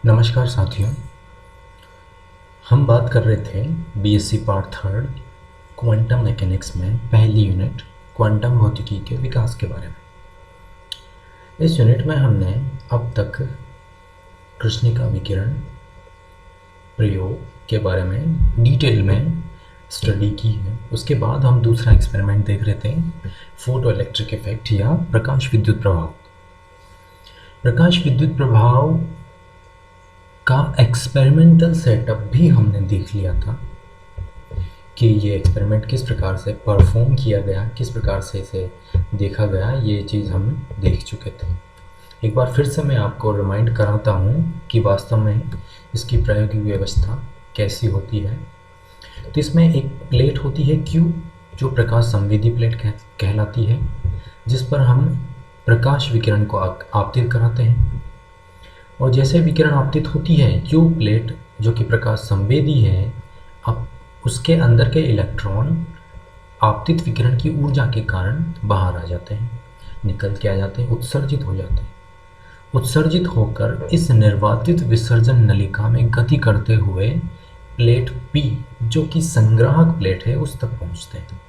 नमस्कार साथियों। हम बात कर रहे थे BSc part third quantum mechanics में पहली यूनिट क्वांटम भौतिकी के विकास के बारे में। इस यूनिट में हमने अब तक कृष्णिका विकिरण प्रयोग के बारे में डिटेल में स्टडी की है। उसके बाद हम दूसरा एक्सपेरिमेंट देख रहे थे, फोटो इलेक्ट्रिक इफेक्ट या प्रकाश विद्युत प्रभाव। प्रकाश विद्युत प्रभाव का एक्सपेरिमेंटल सेटअप भी हमने देख लिया था कि ये एक्सपेरिमेंट किस प्रकार से परफॉर्म किया गया, किस प्रकार से इसे देखा गया, ये चीज़ हम देख चुके थे। एक बार फिर से मैं आपको रिमाइंड कराता हूँ कि वास्तव में इसकी प्रायोगिक व्यवस्था कैसी होती है। तो इसमें एक प्लेट होती है क्यू, जो प्रकाश संवेदी प्लेट कहलाती है, जिस पर हम प्रकाश विकिरण को आपतित कराते हैं। और जैसे विकिरण आपतित होती है, क्यू प्लेट जो कि प्रकाश संवेदी है, अब उसके अंदर के इलेक्ट्रॉन आपतित विकिरण की ऊर्जा के कारण बाहर आ जाते हैं, निकल के आ जाते हैं, उत्सर्जित हो जाते हैं। उत्सर्जित होकर इस निर्वातित विसर्जन नलिका में गति करते हुए प्लेट P जो कि संग्राहक प्लेट है उस तक पहुंचते हैं।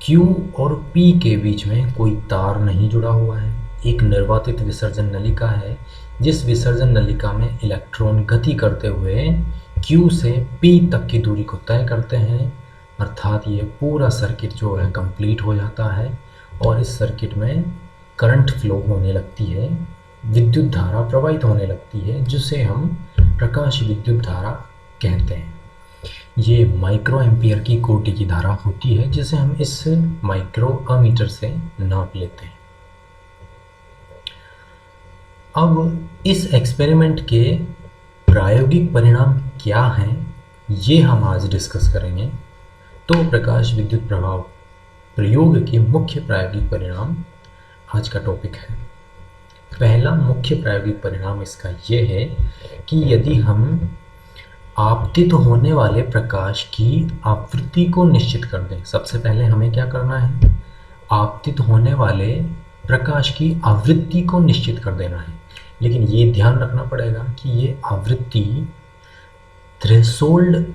Q और P के बीच में कोई तार नहीं जुड़ा हुआ है। एक निर्वातित विसर्जन नलिका है, जिस विसर्जन नलिका में इलेक्ट्रॉन गति करते हुए Q से P तक की दूरी को तय करते हैं। अर्थात ये पूरा सर्किट जो है कंप्लीट हो जाता है और इस सर्किट में करंट फ्लो होने लगती है, विद्युत धारा प्रवाहित होने लगती है, जिसे हम प्रकाश विद्युत धारा कहते हैं। ये माइक्रो एम्पियर की कोटि की धारा होती है, जिसे हम इस माइक्रो अमीटर से नाप लेते हैं। अब इस एक्सपेरिमेंट के प्रायोगिक परिणाम क्या हैं, ये हम आज डिस्कस करेंगे। तो प्रकाश विद्युत प्रभाव प्रयोग के मुख्य प्रायोगिक परिणाम आज का टॉपिक है। पहला मुख्य प्रायोगिक परिणाम इसका ये है कि यदि हम आपतित होने वाले प्रकाश की आवृत्ति को निश्चित कर दें। सबसे पहले हमें क्या करना है, आपतित होने वाले प्रकाश की आवृत्ति को निश्चित कर देना है। लेकिन ये ध्यान रखना पड़ेगा कि ये आवृत्ति थ्रेशोल्ड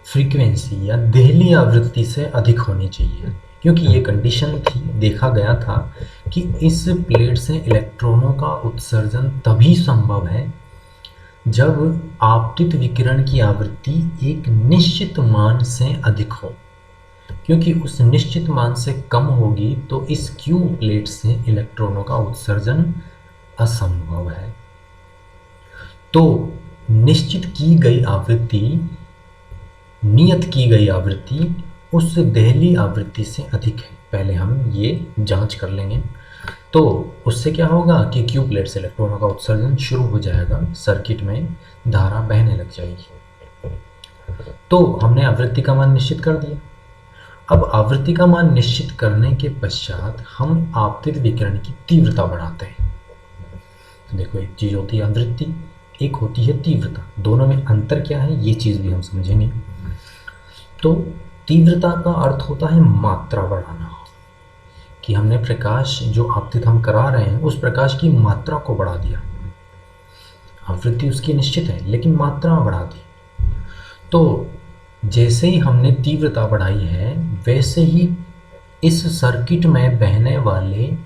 फ्रीक्वेंसी या देहली आवृत्ति से अधिक होनी चाहिए, क्योंकि ये कंडीशन थी, देखा गया था कि इस प्लेट से इलेक्ट्रॉनों का उत्सर्जन तभी संभव है जब आपतित विकिरण की आवृत्ति एक निश्चित मान से अधिक हो, क्योंकि उस निश्चित मान से कम होगी तो इस क्यू प्लेट से इलेक्ट्रॉनों का उत्सर्जन असंभव है। तो निश्चित की गई आवृत्ति, नियत की गई आवृत्ति उस देहली आवृत्ति से अधिक है। पहले हम ये जांच कर लेंगे। तो उससे क्या होगा कि क्यू प्लेट से इलेक्ट्रॉनों का उत्सर्जन शुरू हो जाएगा, सर्किट में धारा बहने लग जाएगी। तो हमने आवृत्ति का मान निश्चित कर दिया। अब आवृत्ति का मान निश्चित करने के पश्चात हम आपतित विकिरण की तीव्रता बढ़ाते हैं। तो देखो, एक चीज़ होती है आवृत्ति, एक होती है तीव्रता। दोनों में अंतर क्या है ये चीज़ भी हम समझेंगे। तो तीव्रता का अर्थ होता है मात्रा बढ़ाना, कि हमने प्रकाश जो आपतित हम करा रहे हैं उस प्रकाश की मात्रा को बढ़ा दिया। आवृत्ति उसकी निश्चित है लेकिन मात्रा बढ़ा दी। तो जैसे ही हमने तीव्रता बढ़ाई है, वैसे ही इस सर्किट में बहने वाले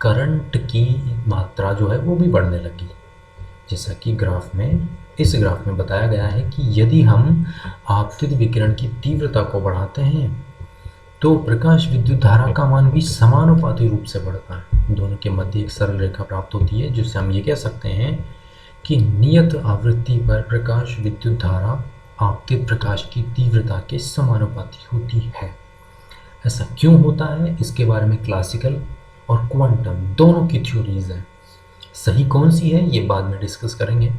करंट की मात्रा जो है वो भी बढ़ने लगी। जैसा कि इस ग्राफ में बताया गया है कि यदि हम आपतित विकिरण की तीव्रता को बढ़ाते हैं तो प्रकाश विद्युत धारा का मान भी समानुपाती रूप से बढ़ता है। दोनों के मध्य एक सरल रेखा प्राप्त होती है, जिससे हम ये कह सकते हैं कि नियत आवृत्ति पर प्रकाश विद्युत धारा आपतित प्रकाश की तीव्रता के समानुपाती होती है। ऐसा क्यों होता है, इसके बारे में क्लासिकल और क्वांटम दोनों की थ्योरीज हैं। सही कौन सी है ये बाद में डिस्कस करेंगे।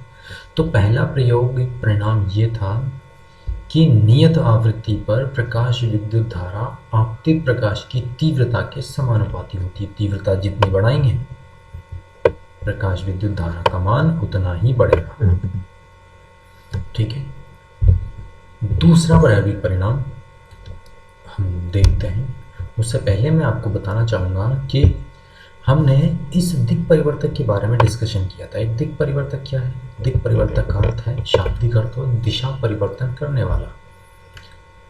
तो पहला प्रायोगिक परिणाम ये था कि नियत आवृत्ति पर प्रकाश विद्युत धारा आपतित प्रकाश की तीव्रता के समानुपाती होती है। तीव्रता जितनी बढ़ाएंगे प्रकाश विद्युत धारा का मान उतना ही बढ़ेगा। ठीक है। दूसरा प्रायोगिक परिणाम हम देखते हैं। उससे पहले मैं आपको बताना चाहूँगा कि हमने इस दिक् परिवर्तक के बारे में डिस्कशन किया था। एक दिक् परिवर्तक क्या है? दिक् परिवर्तक का अर्थ है, शाब्दिक अर्थ हो दिशा परिवर्तन करने वाला।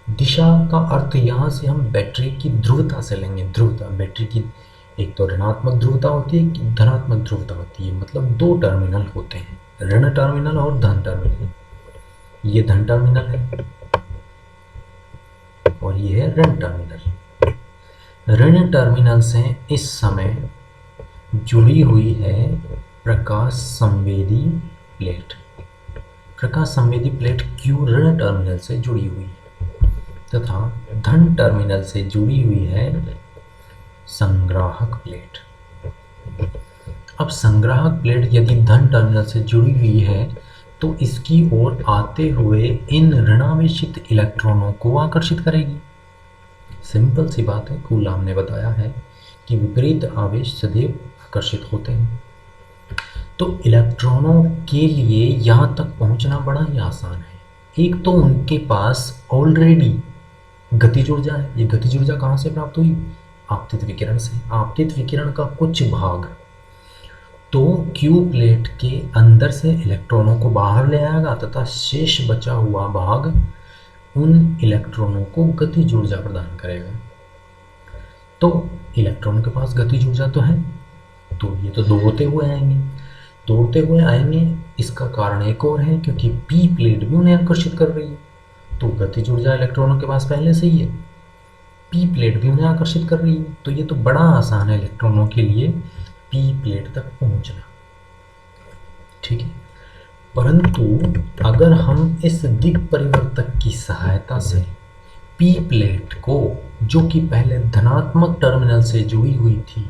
दिशा का अर्थ यहाँ से हम बैटरी की ध्रुवता से लेंगे। ध्रुवता, बैटरी की एक तो ऋणात्मक ध्रुवता होती है, एक धनात्मक ध्रुवता होती है। मतलब दो टर्मिनल होते हैं, ऋण टर्मिनल और धन टर्मिनल। ये धन टर्मिनल है और ये है ऋण टर्मिनल। ऋण टर्मिनल से इस समय जुड़ी हुई है प्रकाश संवेदी प्लेट। प्रकाश संवेदी प्लेट Q ऋण टर्मिनल से जुड़ी हुई है तथा धन टर्मिनल से जुड़ी हुई है संग्राहक प्लेट। अब संग्राहक प्लेट यदि धन टर्मिनल से जुड़ी हुई है तो इसकी ओर आते हुए इन ऋणावेशित इलेक्ट्रॉनों को आकर्षित करेगी। सिंपल सी बात है, कूलाम ने बताया है कि विपरीत आवेश सदैव आकर्षित होते हैं। तो इलेक्ट्रॉनों के लिए यहाँ तक पहुँचना बड़ा ही आसान है। एक तो उनके पास ऑलरेडी गतिज ऊर्जा है। ये गतिज ऊर्जा कहाँ से प्राप्त हुई? आपतित विकिरण से। आपतित विकिरण का कुछ भाग तो Q प्लेट के अंदर से इलेक्ट्रॉनों को बाहर ले आएगा तथा शेष बचा हुआ भाग उन इलेक्ट्रॉनों को गतिज ऊर्जा प्रदान करेगा। तो इलेक्ट्रॉन के पास गतिज ऊर्जा तो है, तो ये तो दौड़ते हुए आएंगे। दौड़ते हुए आएंगे, इसका कारण एक और है, क्योंकि P प्लेट भी उन्हें आकर्षित कर रही है। तो गतिज ऊर्जा इलेक्ट्रॉनों के पास पहले से ही है, P प्लेट भी उन्हें आकर्षित कर रही है। तो ये तो बड़ा आसान है इलेक्ट्रॉनों के लिए P प्लेट तक पहुंचना। ठीक है, परंतु अगर हम इस दिक् परिवर्तक की सहायता से P प्लेट को, जो कि पहले धनात्मक टर्मिनल से जुड़ी हुई थी,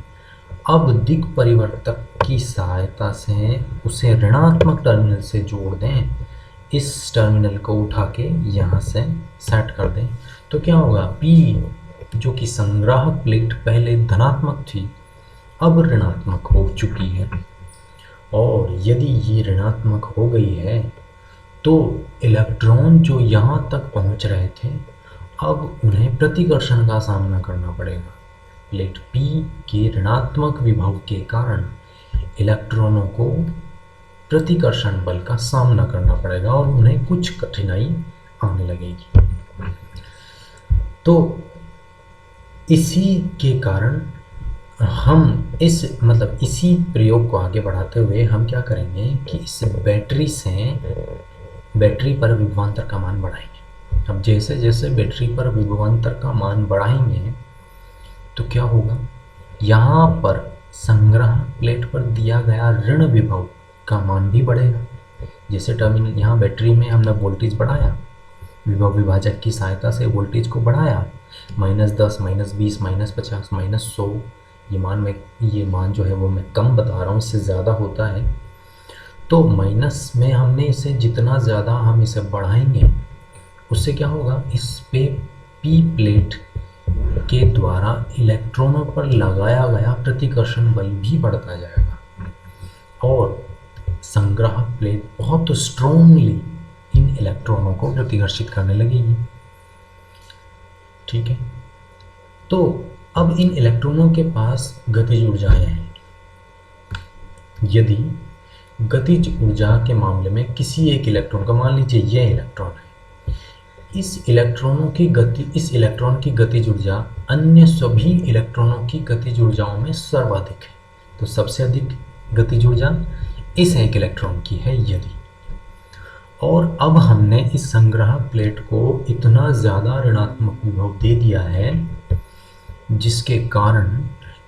अब दिक् परिवर्तक की सहायता से उसे ऋणात्मक टर्मिनल से जोड़ दें, इस टर्मिनल को उठा के यहाँ से सेट कर दें, तो क्या होगा? P जो कि संग्राहक प्लेट पहले धनात्मक थी अब ऋणात्मक हो चुकी है, और यदि ये ऋणात्मक हो गई है तो इलेक्ट्रॉन जो यहाँ तक पहुँच रहे थे अब उन्हें प्रतिकर्षण का सामना करना पड़ेगा। प्लेट P के ऋणात्मक विभव के कारण इलेक्ट्रॉनों को प्रतिकर्षण बल का सामना करना पड़ेगा और उन्हें कुछ कठिनाई आने लगेगी। तो इसी के कारण हम इसी प्रयोग को आगे बढ़ाते हुए हम क्या करेंगे कि इस बैटरी पर विभवांतर का मान बढ़ाएंगे। अब जैसे जैसे बैटरी पर विभवांतर का मान बढ़ाएंगे तो क्या होगा? यहाँ पर संग्रह प्लेट पर दिया गया ऋण विभव का मान भी बढ़ेगा। जैसे टर्मिनल यहाँ बैटरी में हमने वोल्टेज बढ़ाया, विभव विभाजक की सहायता से वोल्टेज को बढ़ाया, -10, -20, -50, -100, ये मान जो है वो मैं कम बता रहा हूँ, इससे ज़्यादा होता है। तो माइनस में हमने इसे जितना ज़्यादा हम इसे बढ़ाएंगे उससे क्या होगा? इस पे P प्लेट के द्वारा इलेक्ट्रॉनों पर लगाया गया प्रतिकर्षण बल भी बढ़ता जाएगा और संग्राहक प्लेट बहुत स्ट्रॉन्गली इन इलेक्ट्रॉनों को प्रतिकर्षित करने लगेगी। ठीक है, तो अब इन इलेक्ट्रॉनों के पास गतिज ऊर्जाएं हैं। यदि गतिज ऊर्जा के मामले में किसी एक इलेक्ट्रॉन का, मान लीजिए यह इलेक्ट्रॉन है, इस इलेक्ट्रॉन की गतिज ऊर्जा अन्य सभी इलेक्ट्रॉनों की गतिज ऊर्जाओं में सर्वाधिक है। तो सबसे अधिक गतिज ऊर्जा इस एक इलेक्ट्रॉन की है यदि, और अब हमने इस संग्राहक प्लेट को इतना ज़्यादा ऋणात्मक विभव दे दिया है जिसके कारण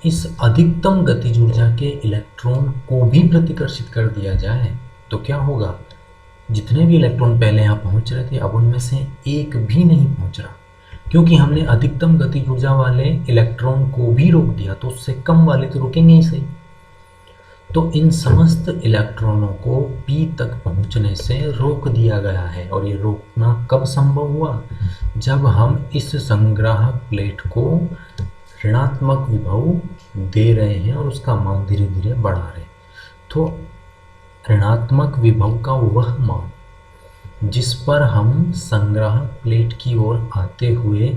इस अधिकतम गतिज ऊर्जा के इलेक्ट्रॉन को भी प्रतिकर्षित कर दिया जाए तो क्या होगा? जितने भी इलेक्ट्रॉन पहले यहाँ पहुँच रहे थे अब उनमें से एक भी नहीं पहुँच रहा, क्योंकि हमने अधिकतम गतिज ऊर्जा वाले इलेक्ट्रॉन को भी रोक दिया, तो उससे कम वाले तो रुकेंगे ही सही। तो इन समस्त इलेक्ट्रॉनों को P तक पहुंचने से रोक दिया गया है, और ये रोकना कब संभव हुआ? जब हम इस संग्राहक प्लेट को ऋणात्मक विभव दे रहे हैं और उसका मान धीरे धीरे बढ़ा रहे हैं। तो ऋणात्मक विभव का वह मान जिस पर हम संग्राहक प्लेट की ओर आते हुए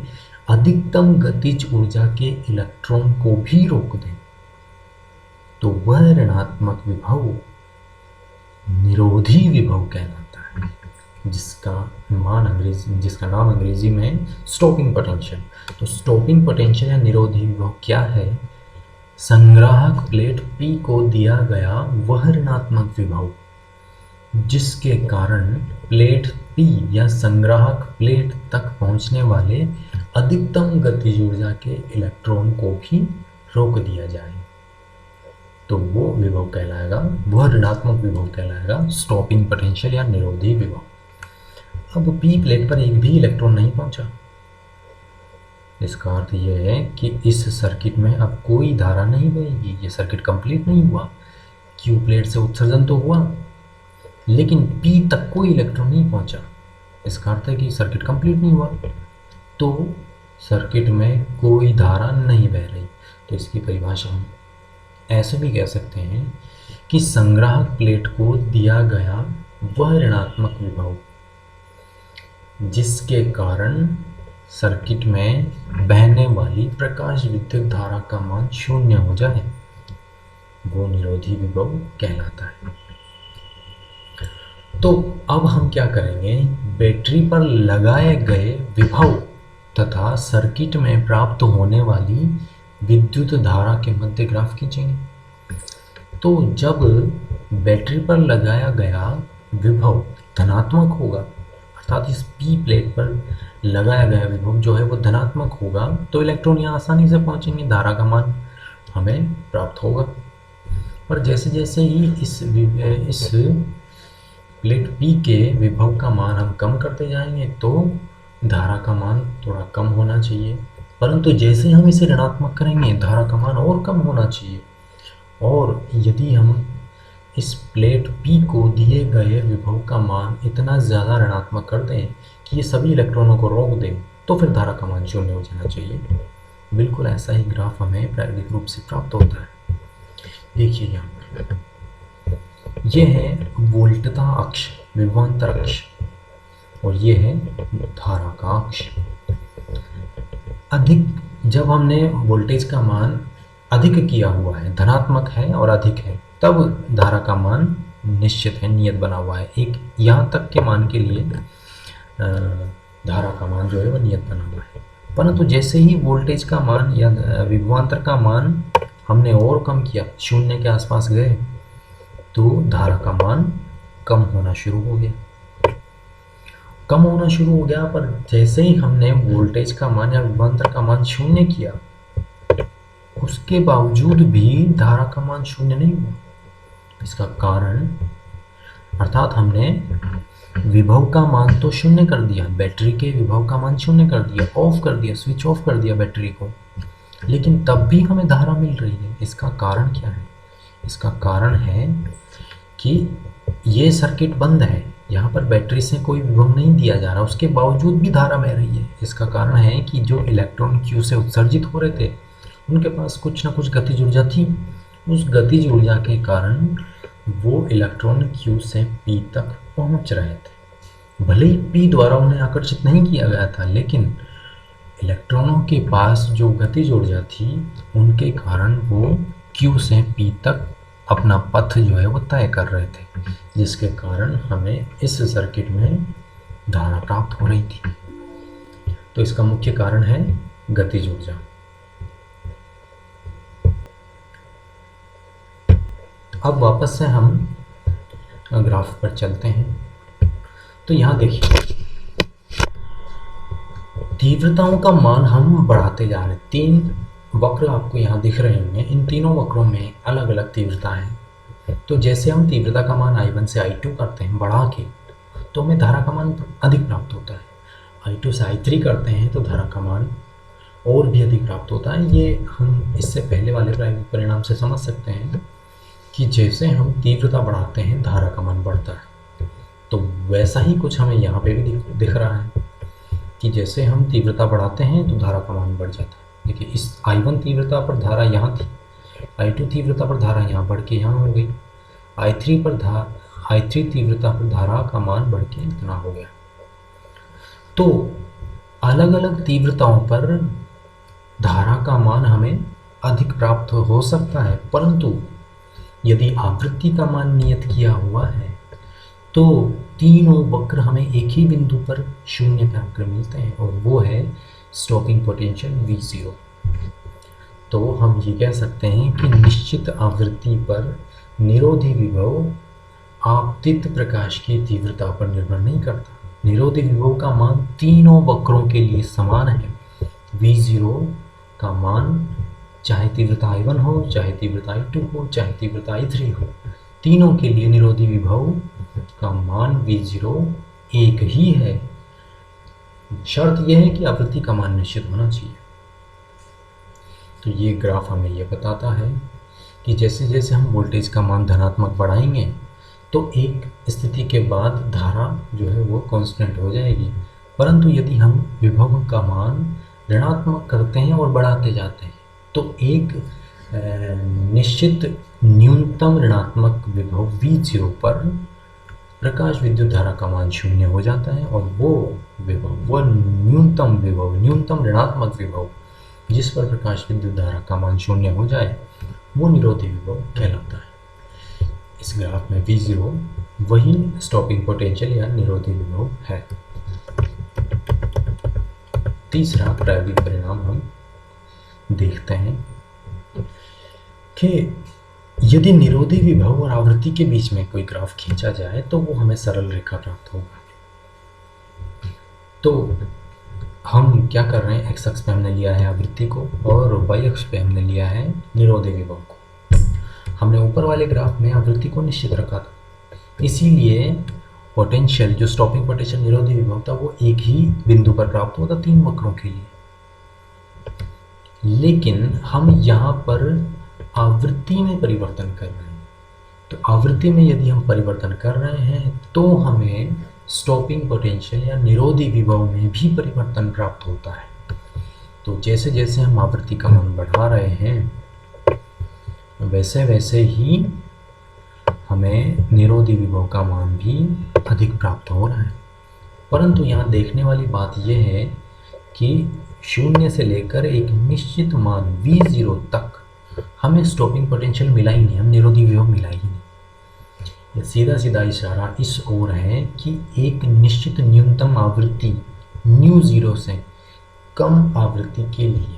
अधिकतम गतिज ऊर्जा के इलेक्ट्रॉन को भी रोक दें, तो वह ऋणात्मक विभव निरोधी विभव कहलाता है, जिसका नाम अंग्रेजी में स्टॉपिंग पोटेंशियल। तो स्टॉपिंग पोटेंशियल या निरोधी विभव क्या है? संग्राहक प्लेट P को दिया गया वह ऋणात्मक विभव जिसके कारण प्लेट P या संग्राहक प्लेट तक पहुंचने वाले अधिकतम गतिज ऊर्जा के इलेक्ट्रॉन को भी रोक दिया जाए, तो वो विभव कहलाएगा, वह ऋणात्मक विभव कहलाएगा स्टॉपिंग पोटेंशियल या निरोधी विभव। अब P प्लेट पर एक भी इलेक्ट्रॉन नहीं पहुंचा, इसका अर्थ यह है कि इस सर्किट में अब कोई धारा नहीं बहेगी, ये सर्किट कंप्लीट नहीं हुआ। Q प्लेट से उत्सर्जन तो हुआ लेकिन P तक कोई इलेक्ट्रॉन नहीं पहुंचा, इसका अर्थ है कि सर्किट कंप्लीट नहीं हुआ, तो सर्किट में कोई धारा नहीं बह रही। तो इसकी परिभाषा हम ऐसे भी कह सकते हैं कि संग्राहक प्लेट को दिया गया वह ऋणात्मक विभव जिसके कारण सर्किट में बहने वाली प्रकाश विद्युत धारा का मान 0 हो जाए, वो निरोधी विभव कहलाता है। तो अब हम क्या करेंगे, बैटरी पर लगाए गए विभव तथा सर्किट में प्राप्त होने वाली विद्युत धारा के मध्य ग्राफ खींचेंगे। तो जब बैटरी पर लगाया गया विभव धनात्मक होगा, अर्थात इस P प्लेट पर लगाया गया विभव जो है वो धनात्मक होगा, तो इलेक्ट्रॉन यहाँ आसानी से पहुँचेंगे, धारा का मान हमें प्राप्त होगा। और जैसे जैसे ही इस प्लेट P के विभव का मान हम कम करते जाएंगे तो धारा का मान थोड़ा कम होना चाहिए, परंतु जैसे हम इसे ऋणात्मक करेंगे धारा का मान और कम होना चाहिए। और यदि हम इस प्लेट P को दिए गए विभव का मान इतना ज़्यादा ऋणात्मक कर दें कि ये सभी इलेक्ट्रॉनों को रोक दें, तो फिर धारा का मान 0 हो जाना चाहिए। बिल्कुल ऐसा ही ग्राफ हमें प्रायोगिक रूप से प्राप्त होता है। देखिए यहाँ पर ये है वोल्टता अक्ष, विभवांतर अक्ष, और ये है धारा का अक्ष। अधिक, जब हमने वोल्टेज का मान अधिक किया हुआ है, धनात्मक है और अधिक है, तब धारा का मान निश्चित है, नियत बना हुआ है। एक यहाँ तक के मान के लिए धारा का मान जो है वो नियत बना हुआ है। परंतु जैसे ही वोल्टेज का मान या विभवांतर का मान हमने और कम किया, 0 के आसपास गए, तो धारा का मान कम होना शुरू हो गया। पर जैसे ही हमने वोल्टेज का मान या विभवांतर का मान 0 किया, उसके बावजूद भी धारा का मान 0 नहीं हुआ। इसका कारण, अर्थात हमने विभव का मान तो 0 कर दिया, बैटरी के विभव का मान 0 कर दिया, ऑफ कर दिया, स्विच ऑफ कर दिया बैटरी को, लेकिन तब भी हमें धारा मिल रही है। इसका कारण क्या है? इसका कारण है कि ये सर्किट बंद है, यहाँ पर बैटरी से कोई विभव नहीं दिया जा रहा, उसके बावजूद भी धारा बह रही है। इसका कारण है कि जो इलेक्ट्रॉन Q से उत्सर्जित हो रहे थे, उनके पास कुछ ना कुछ गतिज ऊर्जा थी। उस गतिज ऊर्जा के कारण वो इलेक्ट्रॉन Q से P तक पहुँच रहे थे। भले ही P द्वारा उन्हें आकर्षित नहीं किया गया था, लेकिन इलेक्ट्रॉनों के पास जो गतिज ऊर्जा थी, उनके कारण वो Q से P तक अपना पथ जो है वो तय कर रहे थे, जिसके कारण हमें इस सर्किट में धारा प्राप्त हो रही थी। तो इसका मुख्य कारण है गतिज ऊर्जा। अब वापस से हम ग्राफ पर चलते हैं। तो यहाँ देखिए, तीव्रताओं का मान हम बढ़ाते जा रहे हैं। 3 वक्र आपको यहाँ दिख रहे होंगे, इन तीनों वक्रों में अलग अलग तीव्रता है। तो जैसे हम तीव्रता का मान I1 से I2 करते हैं बढ़ा के, तो हमें धारा का मान अधिक प्राप्त होता है। I2 से I3 करते हैं तो धारा का मान और भी अधिक प्राप्त होता है। ये हम इससे पहले वाले प्रायोगिक परिणाम से समझ सकते हैं कि जैसे हम तीव्रता बढ़ाते हैं धारा का मान बढ़ता है। तो वैसा ही कुछ हमें यहाँ पे भी दिख रहा है कि जैसे हम तीव्रता बढ़ाते हैं तो धारा का मान बढ़ जाता है। देखिए, इस I1 तीव्रता पर धारा यहाँ थी, I2 तीव्रता पर धारा यहाँ बढ़ के यहाँ हो गई, I3 तीव्रता पर धारा का मान बढ़ के इतना हो गया। तो अलग अलग तीव्रताओं पर धारा का मान हमें अधिक प्राप्त हो सकता है, परंतु यदि आवृत्ति का मान नियत किया हुआ है तो तीनों वक्र हमें एक ही बिंदु पर शून्य पे आकर मिलते हैं और वो है स्टॉपिंग पोटेंशियल V0। तो हम ये कह सकते हैं कि निश्चित आवृत्ति पर निरोधी विभव आपतित प्रकाश की तीव्रता पर निर्भर नहीं करता। निरोधी विभव का मान तीनों वक्रों के लिए समान है। V0 का मान चाहे तीव्रता I1 हो, चाहे तीव्रता I2 हो, चाहे तीव्रता I3 हो, तीनों के लिए निरोधी विभव का मान V0 एक ही है। शर्त यह है कि आवृत्ति का मान निश्चित होना चाहिए। तो ये ग्राफ हमें ये बताता है कि जैसे जैसे हम वोल्टेज का मान धनात्मक बढ़ाएंगे तो एक स्थिति के बाद धारा जो है वो कांस्टेंट हो जाएगी, परंतु यदि हम विभव का मान ऋणात्मक करते हैं और बढ़ाते जाते हैं तो एक निश्चित न्यूनतम ऋणात्मक विभव V0 पर प्रकाश विद्युत धारा का मान शून्य हो जाता है और वो विभव, वो न्यूनतम ऋणात्मक विभव जिस पर प्रकाश विद्युत धारा का मान शून्य हो जाए वो निरोधी विभव कहलाता है। इस ग्राफ में V0 वही स्टॉपिंग पोटेंशियल या निरोधी विभव है। तीसरा प्रायोगिक परिणाम हम देखते हैं कि यदि निरोधी विभव और आवृत्ति के बीच में कोई ग्राफ खींचा जाए तो वो हमें सरल रेखा प्राप्त होगा। तो हम क्या कर रहे हैं, x अक्ष पे हमने लिया है आवृत्ति को और y अक्ष पे हमने लिया है निरोधी विभव को। हमने ऊपर वाले ग्राफ में आवृत्ति को निश्चित रखा था, इसीलिए पोटेंशियल जो स्टॉपिंग पोटेंशियल निरोधी विभव था वो एक ही बिंदु पर प्राप्त होता तीन वक्रों के लिए। लेकिन हम यहाँ पर आवृत्ति में परिवर्तन कर रहे हैं, तो आवृत्ति में यदि हम परिवर्तन कर रहे हैं तो हमें स्टॉपिंग पोटेंशियल या निरोधी विभव में भी परिवर्तन प्राप्त होता है। तो जैसे जैसे हम आवृत्ति का मान बढ़ा रहे हैं वैसे वैसे ही हमें निरोधी विभव का मान भी अधिक प्राप्त हो रहा है। परंतु यहाँ देखने वाली बात यह है कि शून्य से लेकर एक निश्चित मान V0 तक हमें स्टॉपिंग पोटेंशियल मिला ही नहीं, हम निरोधी विभव मिला ही नहीं। यह सीधा सीधा इशारा इस ओर है कि एक निश्चित न्यूनतम आवृत्ति ν0 से कम आवृत्ति के लिए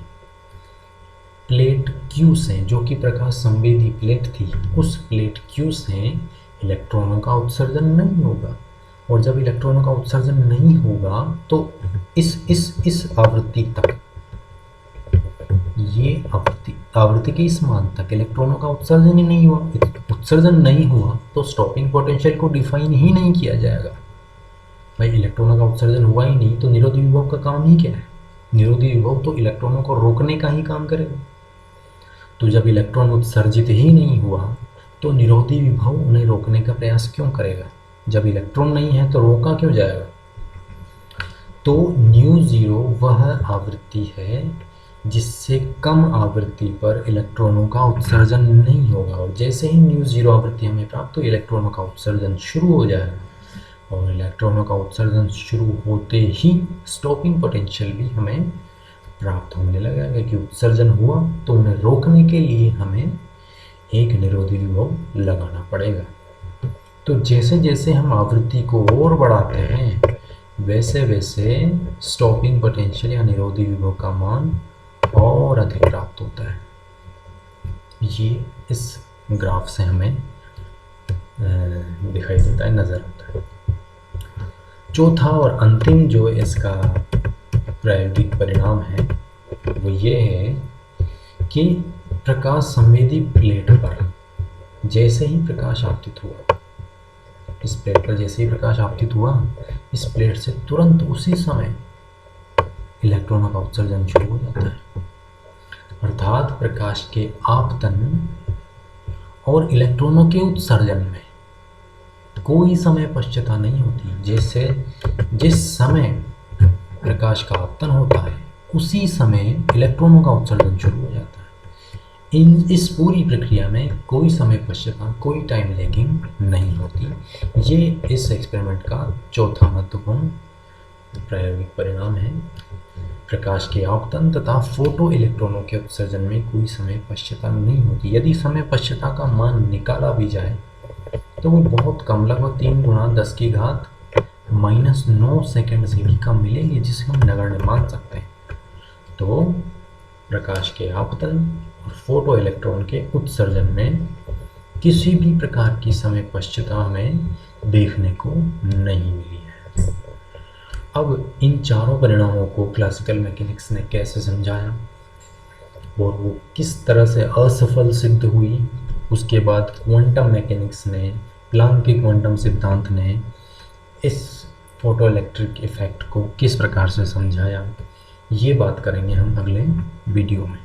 प्लेट Q से, जो कि प्रकाश संवेदी प्लेट थी, उस प्लेट Q से इलेक्ट्रॉनों का उत्सर्जन नहीं होगा। और जब इलेक्ट्रॉनों का उत्सर्जन नहीं होगा तो इस आवृत्ति तक, ये आवृत्ति के इस मान तक इलेक्ट्रॉनों का उत्सर्जन ही नहीं हुआ। उत्सर्जन नहीं हुआ तो स्टॉपिंग पोटेंशियल को डिफाइन ही नहीं किया जाएगा। भाई इलेक्ट्रॉनों का उत्सर्जन हुआ ही नहीं तो निरोधी विभव का काम ही क्या है? निरोधी विभव तो इलेक्ट्रॉनों को रोकने का ही काम करेगा। तो जब इलेक्ट्रॉन उत्सर्जित ही नहीं हुआ तो निरोधी विभव उन्हें रोकने का प्रयास क्यों करेगा? जब इलेक्ट्रॉन नहीं है तो रोका क्यों जाएगा? तो ν0 वह आवृत्ति है जिससे कम आवृत्ति पर इलेक्ट्रॉनों का उत्सर्जन नहीं होगा, और जैसे ही ν0 आवृत्ति हमें प्राप्त तो इलेक्ट्रॉनों का उत्सर्जन शुरू हो जाएगा, और इलेक्ट्रॉनों का उत्सर्जन शुरू होते ही स्टॉपिंग पोटेंशियल भी हमें प्राप्त होने लगेगा कि उत्सर्जन हुआ तो उन्हें रोकने के लिए हमें एक निरोधी विभव लगाना पड़ेगा। तो जैसे जैसे हम आवृत्ति को और बढ़ाते हैं वैसे वैसे स्टॉपिंग पोटेंशियल या निरोधी विभव का मान और अधिक प्राप्त होता है। ये इस ग्राफ से हमें दिखाई देता है, नज़र आता है। चौथा और अंतिम जो इसका प्रायोगिक परिणाम है वो ये है कि प्रकाश संवेदी प्लेट पर जैसे ही प्रकाश आपतित हुआ, इस प्लेट पर जैसे ही प्रकाश आपतित हुआ, इस प्लेट से तुरंत उसी समय इलेक्ट्रॉनों का उत्सर्जन शुरू हो जाता है। अर्थात प्रकाश के आपतन और इलेक्ट्रॉनों के उत्सर्जन में कोई समय पश्चाता नहीं होती। जैसे जिस समय प्रकाश का आपतन होता है उसी समय इलेक्ट्रॉनों का उत्सर्जन शुरू हो जाता है। इस पूरी प्रक्रिया में कोई समय पश्चाता, कोई टाइम लैगिंग नहीं होती। ये इस एक्सपेरिमेंट का चौथा महत्वपूर्ण प्रायोगिक परिणाम है। प्रकाश के आपतन तथा फोटो इलेक्ट्रॉनों के उत्सर्जन में कोई समय पश्चता नहीं होती। यदि समय पश्चता का मान निकाला भी जाए तो वो बहुत कम, लगभग 3 गुणा 10 की घात -9 सेकंड से भी कम मिलेंगे, जिसे हम नगण्य मान सकते हैं। तो प्रकाश के आपतन और फोटो इलेक्ट्रॉन के उत्सर्जन में किसी भी प्रकार की समय पश्चता हमें देखने को नहीं मिली है। अब इन चारों परिणामों को क्लासिकल मैकेनिक्स ने कैसे समझाया और वो किस तरह से असफल सिद्ध हुई, उसके बाद क्वांटम मैकेनिक्स ने, प्लांक के क्वांटम सिद्धांत ने इस फोटो इलेक्ट्रिक इफेक्ट को किस प्रकार से समझाया, ये बात करेंगे हम अगले वीडियो में।